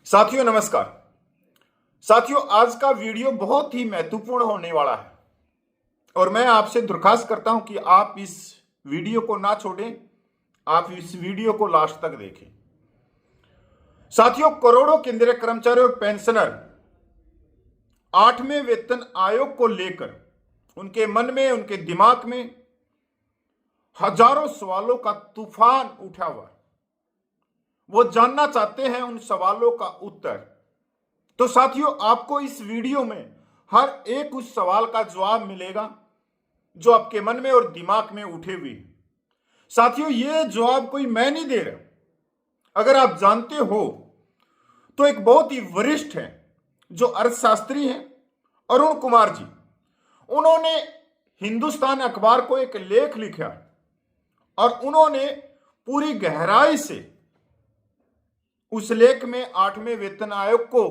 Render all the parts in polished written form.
साथियों नमस्कार। साथियों आज का वीडियो बहुत ही महत्वपूर्ण होने वाला है और मैं आपसे दरखास्त करता हूं कि आप इस वीडियो को ना छोड़ें, आप इस वीडियो को लास्ट तक देखें। साथियों करोड़ों केंद्रीय कर्मचारी और पेंशनर 8वें वेतन आयोग को लेकर उनके मन में, उनके दिमाग में हजारों सवालों का तूफान उठा हुआ। वो जानना चाहते हैं उन सवालों का उत्तर। तो साथियों आपको इस वीडियो में हर एक उस सवाल का जवाब मिलेगा जो आपके मन में और दिमाग में उठे हुए हैं। साथियों ये जवाब कोई मैं नहीं दे रहा, अगर आप जानते हो तो एक बहुत ही वरिष्ठ है जो अर्थशास्त्री हैं, अरुण कुमार जी। उन्होंने हिंदुस्तान अखबार को एक लेख लिखा और उन्होंने पूरी गहराई से उस लेख में 8वें वेतन आयोग को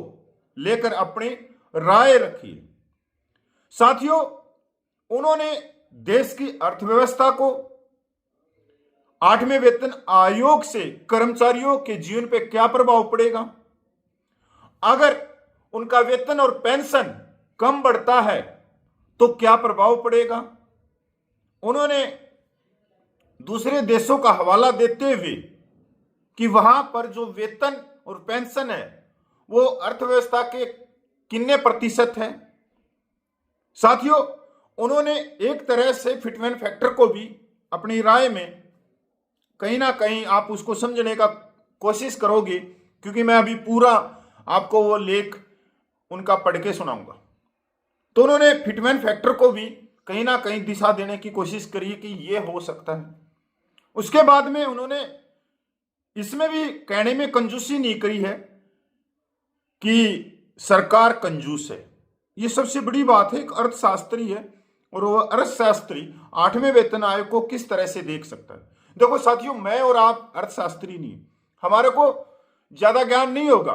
लेकर अपनी राय रखी। साथियों उन्होंने देश की अर्थव्यवस्था को 8वें वेतन आयोग से कर्मचारियों के जीवन पर क्या प्रभाव पड़ेगा, अगर उनका वेतन और पेंशन कम बढ़ता है तो क्या प्रभाव पड़ेगा। उन्होंने दूसरे देशों का हवाला देते हुए कि वहां पर जो वेतन और पेंशन है वो अर्थव्यवस्था के कितने प्रतिशत है। साथियों उन्होंने एक तरह से फिटमेन फैक्टर को भी अपनी राय में कहीं ना कहीं आप उसको समझने का कोशिश करोगे, क्योंकि मैं अभी पूरा आपको वो लेख उनका पढ़ के सुनाऊंगा। तो उन्होंने फिटमेन फैक्टर को भी कहीं ना कहीं दिशा देने की कोशिश करी कि ये हो सकता है। उसके बाद में उन्होंने इसमें भी कहने में कंजूसी नहीं करी है कि सरकार कंजूस है। ये सबसे बड़ी बात है, एक अर्थशास्त्री है और वो अर्थशास्त्री 8वें वेतन आयोग को किस तरह से देख सकता है। देखो साथियों मैं और आप अर्थशास्त्री नहीं, हमारे को ज्यादा ज्ञान नहीं होगा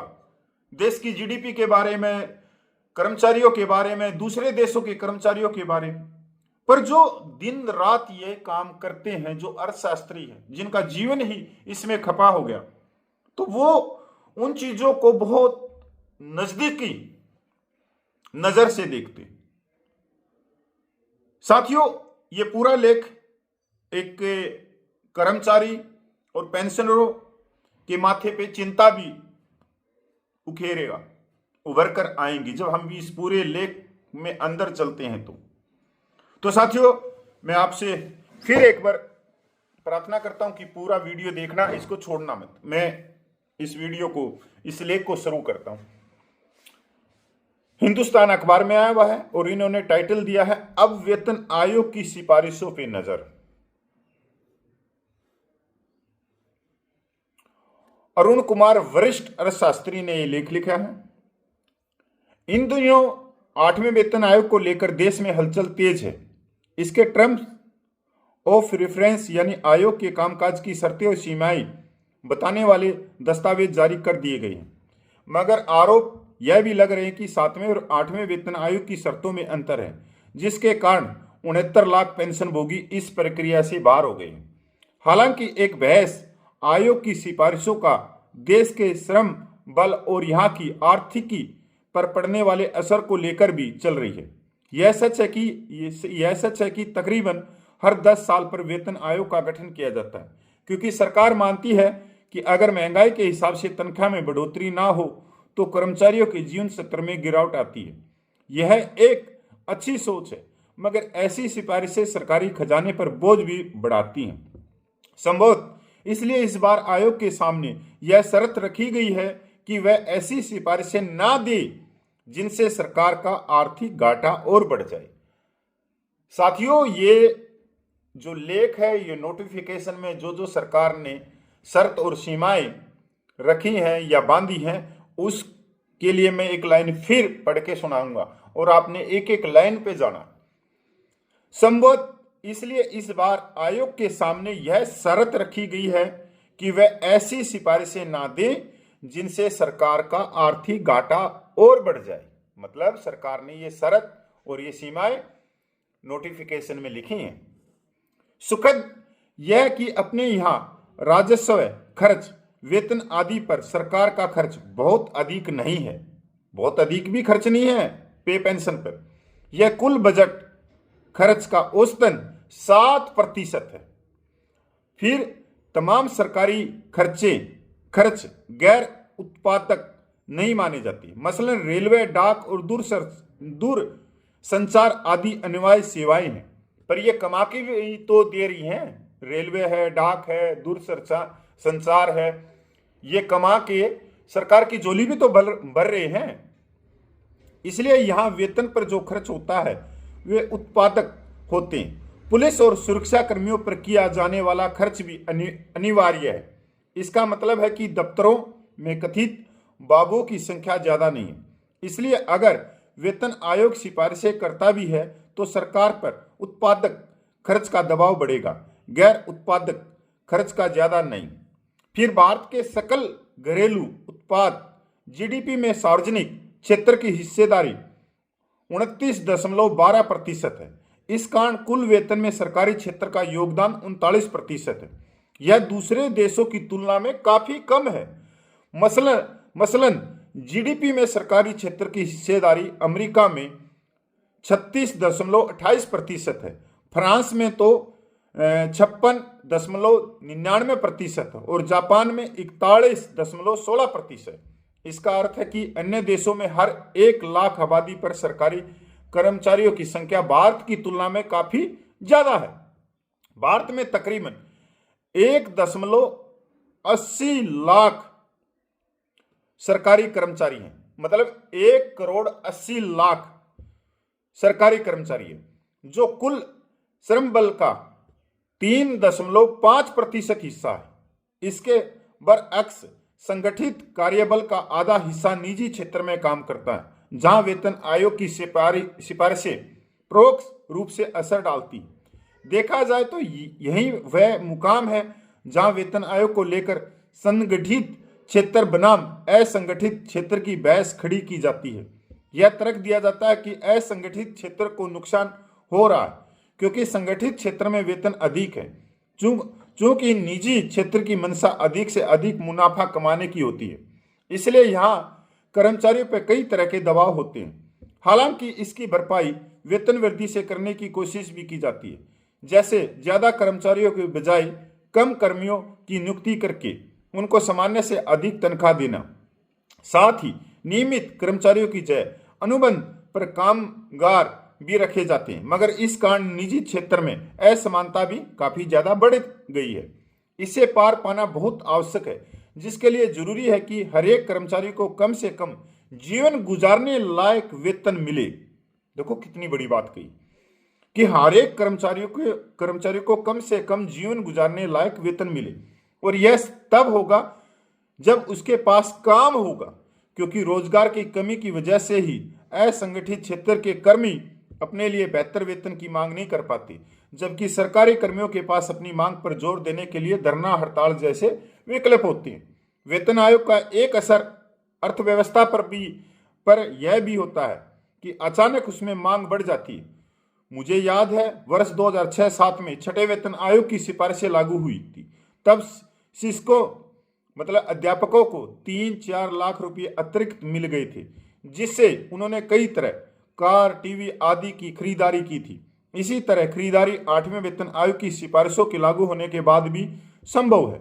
देश की जीडीपी के बारे में, कर्मचारियों के बारे में, दूसरे देशों के कर्मचारियों के बारे में, पर जो दिन रात ये काम करते हैं, जो अर्थशास्त्री हैं, जिनका जीवन ही इसमें खपा हो गया, तो वो उन चीजों को बहुत नजदीकी नजर से देखते। साथियों ये पूरा लेख एक कर्मचारी और पेंशनरों के माथे पे चिंता भी उखेरेगा, उभर कर आएंगी जब हम भी इस पूरे लेख में अंदर चलते हैं। तो साथियों मैं आपसे फिर एक बार प्रार्थना करता हूं कि पूरा वीडियो देखना, इसको छोड़ना मत। मैं इस वीडियो को, इस लेख को शुरू करता हूं। हिंदुस्तान अखबार में आया हुआ है और इन्होंने टाइटल दिया है अब वेतन आयोग की सिफारिशों पे नजर। अरुण कुमार वरिष्ठ अर्थशास्त्री ने यह लेख लिखा है। इन दिनों 8वें वेतन आयोग को लेकर देश में हलचल तेज है। इसके टर्म्स ऑफ रेफरेंस यानी आयोग के कामकाज की शर्तें और सीमाएं बताने वाले दस्तावेज जारी कर दिए गए हैं, मगर आरोप यह भी लग रहे हैं कि 7वें और 8वें वेतन आयोग की शर्तों में अंतर है, जिसके कारण 69 लाख पेंशनभोगी इस प्रक्रिया से बाहर हो गए। हालांकि एक बहस आयोग की सिफारिशों का देश के श्रम बल और यहाँ की आर्थिकी पर पड़ने वाले असर को लेकर भी चल रही है। यह सच है कि तकरीबन हर 10 साल पर वेतन आयोग का गठन किया जाता है, क्योंकि सरकार मानती है कि अगर महंगाई के हिसाब से तनख्वाह में बढ़ोतरी ना हो तो कर्मचारियों के जीवन स्तर में गिरावट आती है। यह एक अच्छी सोच है, मगर ऐसी सिफारिशें सरकारी खजाने पर बोझ भी बढ़ाती हैं। संभवतः इसलिए इस बार आयोग के सामने यह शर्त रखी गई है कि वह ऐसी सिफारिशें ना दे जिनसे सरकार का आर्थिक घाटा और बढ़ जाए। साथियों ये जो लेख है, ये नोटिफिकेशन में जो सरकार ने शर्त और सीमाएं रखी हैं या बांधी हैं, उसके लिए मैं एक लाइन फिर पढ़ के सुनाऊंगा और आपने एक एक लाइन पे जाना। संभवतः इसलिए इस बार आयोग के सामने यह शर्त रखी गई है कि वह ऐसी सिफारिशें ना दे जिनसे सरकार का आर्थिक घाटा और बढ़ जाए। मतलब सरकार ने ये शर्त और ये सीमाएं नोटिफिकेशन में लिखी हैं। सुखद यह कि अपने यहां राजस्व खर्च वेतन आदि पर सरकार का खर्च बहुत अधिक नहीं है, बहुत अधिक भी खर्च नहीं है पे पेंशन पर। यह कुल बजट खर्च का औसतन 7% है। फिर तमाम सरकारी खर्च गैर उत्पादक नहीं माने जाती। मसलन रेलवे, डाक और दूर संचार आदि अनिवार्य सेवाएं हैं, पर ये कमा के भी तो दे रही हैं। रेलवे है, डाक है, दूर संचार है, ये कमा के सरकार की झोली भी तो भर रहे हैं। इसलिए यहां वेतन पर जो खर्च होता है वे उत्पादक होते हैं। पुलिस और सुरक्षा कर्मियों पर किया जाने वाला खर्च भी अनिवार्य है। इसका मतलब है कि दफ्तरों में कथित बाबुओं की संख्या ज्यादा नहीं है, इसलिए अगर वेतन आयोग सिफारिशें करता भी है तो सरकार पर उत्पादक खर्च का दबाव बढ़ेगा, गैर उत्पादक खर्च का ज्यादा नहीं। फिर भारत के सकल घरेलू उत्पाद जीडीपी में सार्वजनिक क्षेत्र की हिस्सेदारी 29.12% है। इस कारण कुल वेतन में सरकारी क्षेत्र का योगदान 39% है। यह दूसरे देशों की तुलना में काफी कम है। मसलन जीडीपी में सरकारी क्षेत्र की हिस्सेदारी अमेरिका में 36.28% है, फ्रांस में तो 56.99% और जापान में 41.16%। इसका अर्थ है कि अन्य देशों में हर 1 लाख आबादी पर सरकारी कर्मचारियों की संख्या भारत की तुलना में काफी ज्यादा है। भारत में तकरीबन 1.80 लाख सरकारी कर्मचारी हैं, मतलब 1,80,00,000 सरकारी कर्मचारी है, जो कुल श्रम बल का 3.5% हिस्सा है। इसके बरअक्स संगठित कार्यबल का आधा हिस्सा निजी क्षेत्र में काम करता है, जहां वेतन आयोग की सिफारिशें परोक्ष रूप से असर डालती। देखा जाए तो यही वह मुकाम है जहां वेतन आयोग को लेकर संगठित क्षेत्र बनाम असंगठित क्षेत्र की बहस खड़ी की जाती है। यह तर्क दिया जाता है कि असंगठित क्षेत्र को नुकसान हो रहा है क्योंकि संगठित क्षेत्र में वेतन अधिक है, चूंकि निजी क्षेत्र की मंशा अधिक से अधिक मुनाफा कमाने की होती है। इसलिए यहाँ कर्मचारियों पर कई तरह के दबाव होते हैं। हालांकि इसकी भरपाई वेतन वृद्धि से करने की कोशिश भी की जाती है, जैसे ज्यादा कर्मचारियों के बजाय कम कर्मियों की नियुक्ति करके उनको सामान्य से अधिक तनख्वाह देना। साथ ही नियमित कर्मचारियों की जगह अनुबंध पर कामगार भी रखे जाते हैं, मगर इस कारण निजी क्षेत्र में असमानता भी काफी ज्यादा बढ़ गई है। इससे पार पाना बहुत आवश्यक है, जिसके लिए जरूरी है कि हर एक कर्मचारी को कम से कम जीवन गुजारने लायक वेतन मिले। देखो कितनी बड़ी बात कही कि हर एक कर्मचारी को कम से कम जीवन गुजारने लायक वेतन मिले, और यह तब होगा जब उसके पास काम होगा, क्योंकि रोजगार की कमी की वजह से ही असंगठित क्षेत्र के कर्मी अपने लिए बेहतर वेतन की मांग नहीं कर पाते, जबकि सरकारी कर्मियों के पास अपनी मांग पर जोर देने के लिए धरना, हड़ताल जैसे विकल्प होते हैं। वेतन आयोग का एक असर अर्थव्यवस्था पर यह भी होता है कि अचानक उसमें मांग बढ़ जाती है। मुझे याद है वर्ष 2006-07 में छठे वेतन आयोग की सिफारिशें लागू हुई थी। तब शिक्षकों मतलब अध्यापकों को 3-4 लाख रुपए अतिरिक्त मिल गए थे, जिससे उन्होंने कई तरह कार, टीवी आदि की खरीदारी की थी। इसी तरह खरीदारी 8वें वेतन आयोग की सिफारिशों के लागू होने के बाद भी संभव है।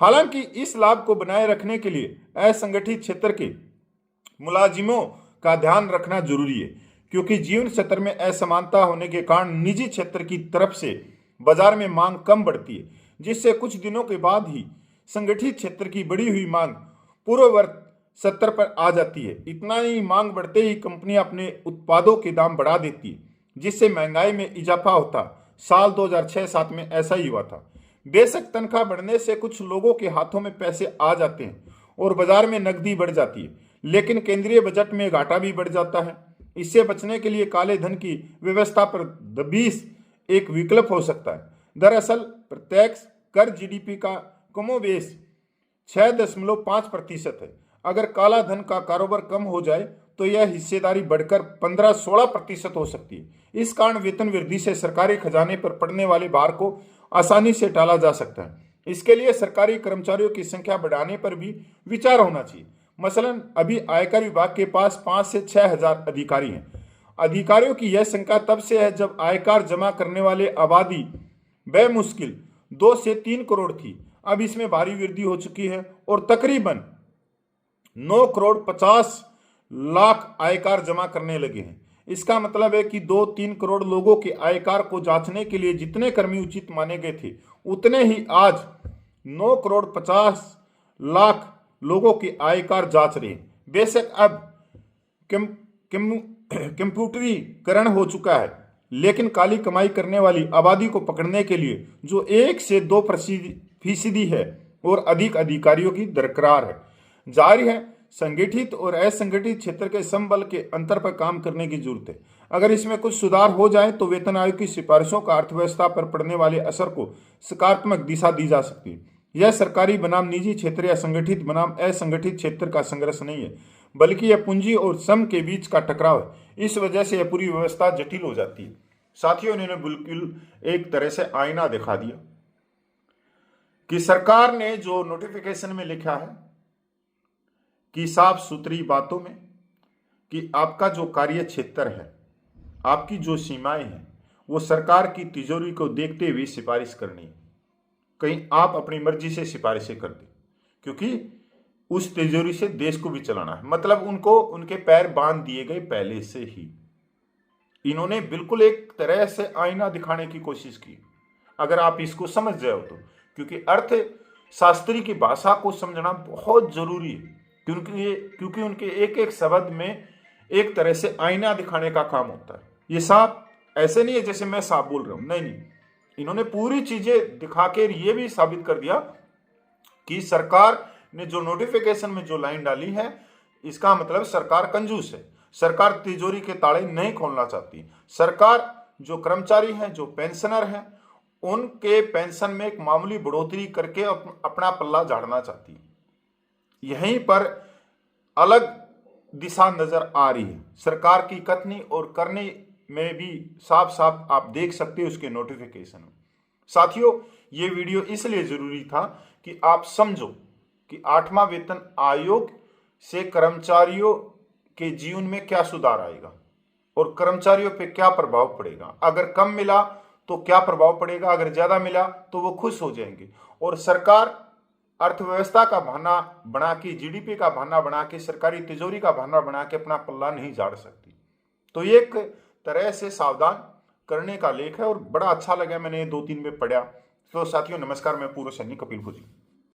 हालांकि इस लाभ को बनाए रखने के लिए असंगठित क्षेत्र के मुलाजिमों का ध्यान रखना जरूरी है, क्योंकि जीवन स्तर में असमानता होने के कारण निजी क्षेत्र की तरफ से बाजार में मांग कम बढ़ती है, जिससे कुछ दिनों के बाद ही संगठित क्षेत्र की बढ़ी हुई मांग पूर्ववर्त स्तर पर आ जाती है। इतना ही मांग बढ़ते ही कंपनियां अपने उत्पादों के दाम बढ़ा देती है, जिससे महंगाई में इजाफा होता। साल 2006-07 में ऐसा ही हुआ था। बेशक तनख्वाह बढ़ने से कुछ लोगों के हाथों में पैसे आ जाते हैं और बाजार में नकदी बढ़ जाती है, लेकिन केंद्रीय बजट में घाटा भी बढ़ जाता है। इससे बचने के लिए काले धन की व्यवस्था पर दबीश एक विकल्प हो सकता है। दरअसल प्रत्यक्ष कर जीडीपी का कमोबेश 6.5% है। अगर काला धन का कारोबार कम हो जाए तो यह हिस्सेदारी बढ़कर 15-16% हो सकती है। इस कारण वेतन वृद्धि से सरकारी खजाने पर पड़ने वाले भार को आसानी से टाला जा सकता है। इसके लिए सरकारी कर्मचारियों की संख्या बढ़ाने पर भी विचार होना चाहिए। मसलन अभी आयकर विभाग के पास 5 से 6 हजार अधिकारी हैं। अधिकारियों की यह संख्या तब से है जब आयकर जमा करने वाले आबादी बेमुश्किल 2 से 3 करोड़ थी। अब इसमें भारी वृद्धि हो चुकी है और तकरीबन 9 करोड़ 50 लाख आयकर जमा करने लगे हैं। इसका मतलब है कि 2-3 करोड़ लोगों के आयकर को जांचने के लिए जितने कर्मी उचित माने गए थे, उतने ही आज 9 करोड़ 50 लाख लोगों के आयकर जांच रहे हैं। बेशक अब कंप्यूटरीकरण हो चुका है, लेकिन काली कमाई करने वाली आबादी को पकड़ने के लिए जो 1 से 2% है और अधिक अधिकारियों की दरकार है। जाहिर है संगठित और असंगठित क्षेत्र के समबल के अंतर पर काम करने की जरूरत है। अगर इसमें कुछ सुधार हो जाए तो वेतन आयोग की सिफारिशों का अर्थव्यवस्था पर पड़ने वाले असर को सकारात्मक दिशा दी जा सकती है। यह सरकारी बनाम निजी क्षेत्र या संगठित बनाम असंगठित क्षेत्र का संघर्ष नहीं है, बल्कि यह पूंजी और श्रम के बीच का टकराव है। इस वजह से यह पूरी व्यवस्था जटिल हो जाती है। साथियों, इन्होंने बिल्कुल एक तरह से आईना दिखा दिया कि सरकार ने जो नोटिफिकेशन में लिखा है कि साफ सुथरी बातों में कि आपका जो कार्य क्षेत्र है, आपकी जो सीमाएं हैं, वो सरकार की तिजोरी को देखते हुए सिफारिश करनी है। कहीं आप अपनी मर्जी से सिफारिशें कर दें, क्योंकि उस तिजोरी से देश को भी चलाना है। मतलब उनको उनके पैर बांध दिए गए पहले से ही। इन्होंने बिल्कुल एक तरह से आईना दिखाने की कोशिश की, अगर आप इसको समझ जाओ तो। क्योंकि अर्थशास्त्री की भाषा को समझना बहुत जरूरी है, क्योंकि उनके एक एक शब्द में एक तरह से आईना दिखाने का काम होता है। ये साफ ऐसे नहीं है जैसे मैं साफ बोल रहा हूं, नहीं। इन्होंने पूरी चीजें दिखा के ये भी साबित कर दिया कि सरकार ने जो नोटिफिकेशन में जो लाइन डाली है, इसका मतलब सरकार कंजूस है। सरकार तिजोरी के ताले नहीं खोलना चाहती। सरकार जो कर्मचारी हैं, जो पेंशनर हैं, उनके पेंशन में एक मामूली बढ़ोतरी करके अपना पल्ला झाड़ना चाहती है। यहीं पर अलग दिशा नजर आ रही है सरकार की कथनी और करनी में भी साफ साफ आप देख सकते हो उसके नोटिफिकेशन में। साथियों, ये वीडियो इसलिए जरूरी था कि आप समझो कि 8वां वेतन आयोग से कर्मचारियों के जीवन में क्या सुधार आएगा और कर्मचारियों पे क्या प्रभाव पड़ेगा। अगर कम मिला तो क्या प्रभाव पड़ेगा, अगर ज्यादा मिला तो वो खुश हो जाएंगे। और सरकार अर्थव्यवस्था का बहाना बना के, जीडीपी का बहाना बना के, सरकारी तिजोरी का बहाना बना के अपना पल्ला नहीं झाड़ सकती। तो ये एक तरह से सावधान करने का लेख है और बड़ा अच्छा लगा, मैंने 2-3 में पढ़ा। तो साथियों नमस्कार, मैं पूर्व सैनिक कपिल फौजी।